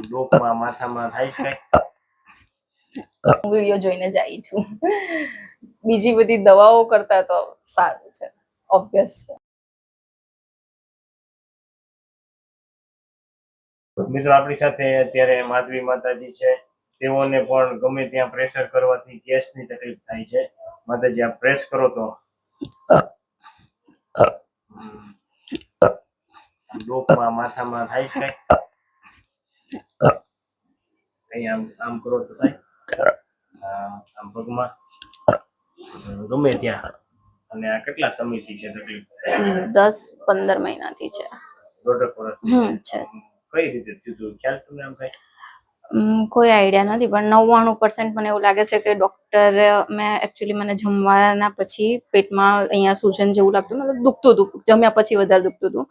ડોકમાં માથામાં થાય છે વિડિયો જોઈને જાય છું બીજી બધી દવાઓ કરતા તો સારું છે ઓબ્વિયસ છે મિત્રો આપણી સાથે અત્યારે માધવી માતાજી છે તેઓને પણ ગમે ત્યાં પ્રેશર કરવાથી ગેસની તકલીફ થાય છે માતાજી આપ પ્રેસ કરો તો ડોકમાં માથામાં થાય છે કઈ આમ કરો તો થાય આમ પગમાં ગમે ત્યાં અને આ કેટલા સમયથી છે તકલીફ 10-15 મહિનાથી છે 1.5 વર્ષ છે કઈ રીતે થયું ખ્યાલ તમને આમ થાય કોઈ આઈડિયા નથી પણ 99% મને એવું લાગે છે કે ડોક્ટર મેં એકચ્યુઅલી મને જમવાના પછી પેટમાં અહીંયા સૂજન જેવું લાગતું મતલબ દુખતું હતું જમ્યા પછી વધારે દુખતું હતું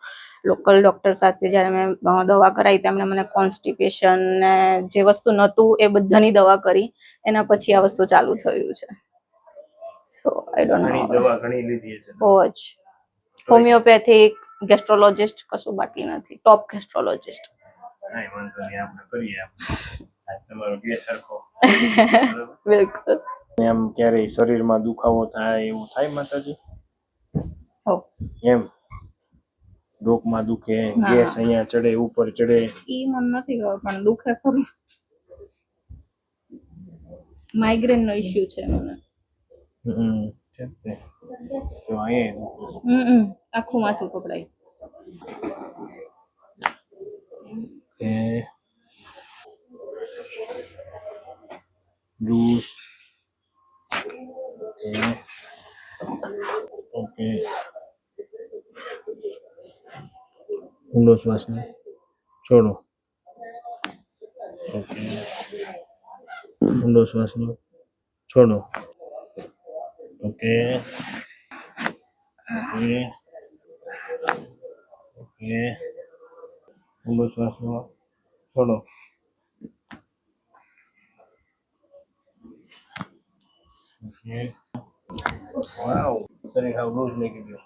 લોકલ ડોક્ટર સાથે જ્યારે મેં દવા કરાવી તેમણે મને કોન્સ્ટિપેશન ને જે વસ્તુ નહોતું એ બધાની દવા કરી એના પછી આ વસ્તુ ચાલુ થયું છે સો આઈ ડોન્ટ નો દવા ઘણી લીધી છે બહુ જ હોમિયોપેથિક ગેસ્ટ્રોલોજિસ્ટ કશું બાકી નથી ટોપ ગેસ્ટ્રોલોજિસ્ટ કાંઈ વાંધો નહીં આપણે કરીએ તમારો ગેસ સરખો બિલકુલ એમ ક્યારેય શરીરમાં દુખાવો થાય એવું થાય માતાજી એમ ડોકમાં દુખે ગેસ અહીંયા ચડે ઉપર ચડે ઈ મને નથી ખબર પણ દુખે ખરું માઇગ્રેન નો ઇશ્યુ છે મને છે તે તો અહીંયા આખું માથું પકડાય લૂઝ ઓકે ઊંડો શ્વાસ લો છોડો ઓકે ઊંડો શ્વાસ લો છોડો ઓકે ઓકે ઓકે ઊંડો શ્વાસ લો છોડો ઓકે વાવ શરીર હાવ લૂઝ લાગી ગયું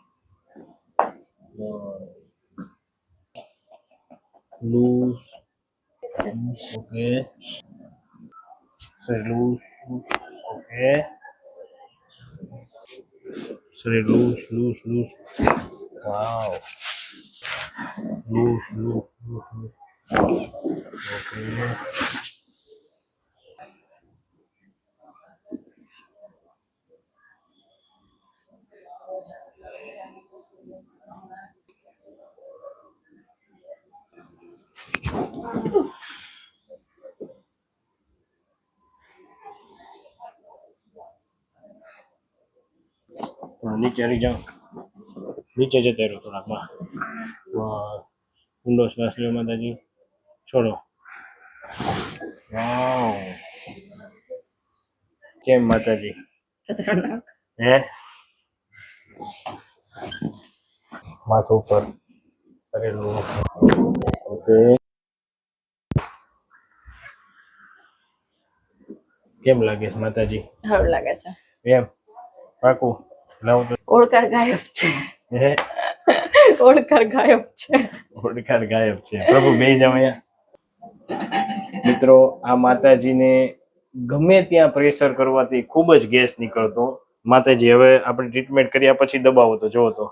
લૂઝ ઓકે શરીર લૂઝ ઓકે શરીર લૂઝ લૂઝ લૂઝ વાવ લૂઝ લૂઝ લૂઝ ઓકે નીચે આવી જાઓ નીચે જતા રહો થોડાકમાં ઊંડો શ્વાસ લો માતાજી છોડો વાવ કેમ માતાજી હે માથું ઉપર કરેલું ઓકે કેમ લાગે છે માતાજી સારું લાગે છે એમ પાકું લાવ તો ઓળકાર ગાયબ છે હે ઓળકાર ગાયબ છે ઓળખાણ ગાયબ છે પ્રભુ બે જાવ અહીંયા મિત્રો આ માતાજીને ગમે ત્યાં પ્રેશર કરવાથી ખૂબ જ ગેસ નીકળતો માતાજી હવે આપણે ટ્રીટમેન્ટ કર્યા પછી દબાવો તો જોવો તો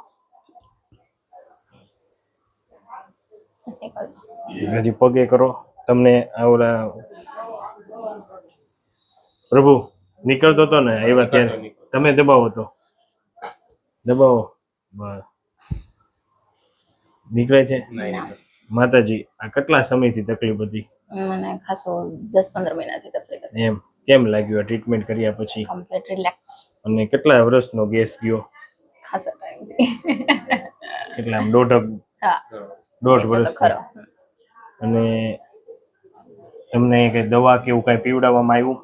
હજી પગે કરો તમને આવડા પ્રભુ નીકળતો હતો ને આવ્યા ત્યારે તમે દબાવો તો દબાવો બસ નીકળે છે માતાજી આ કેટલા સમયથી તકલીફ હતી મને ખાસો 10-15 મહિનાથી તકલીફ હતી એમ કેમ લાગ્યું આ ટ્રીટમેન્ટ કર્યા પછી કમ્પ્લીટ રિલેક્સ અને કેટલા વર્ષનો ગેસ ગયો ખાસો ટાઈમથી કેટલા આમ હા દોઢ વર્ષ ખરો અને તમને કઈ દવા કેવું કઈ પીવડાવવામાં આવ્યું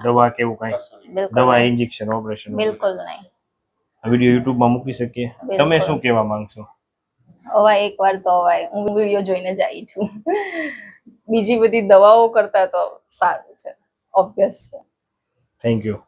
દવા કેવું કઈ દવા ઇન્જેક્શન ઓપરેશન બિલકુલ નહીં આ વિડિયો YouTube માં મૂકી શકીએ તમે શું કહેવા માંગશો હવે એકવાર તો હવે હું વિડિયો જોઈને જાય છું બીજી બધી દવાઓ કરતા તો સારું છે ઓબ્વિયસ છે થેન્ક યુ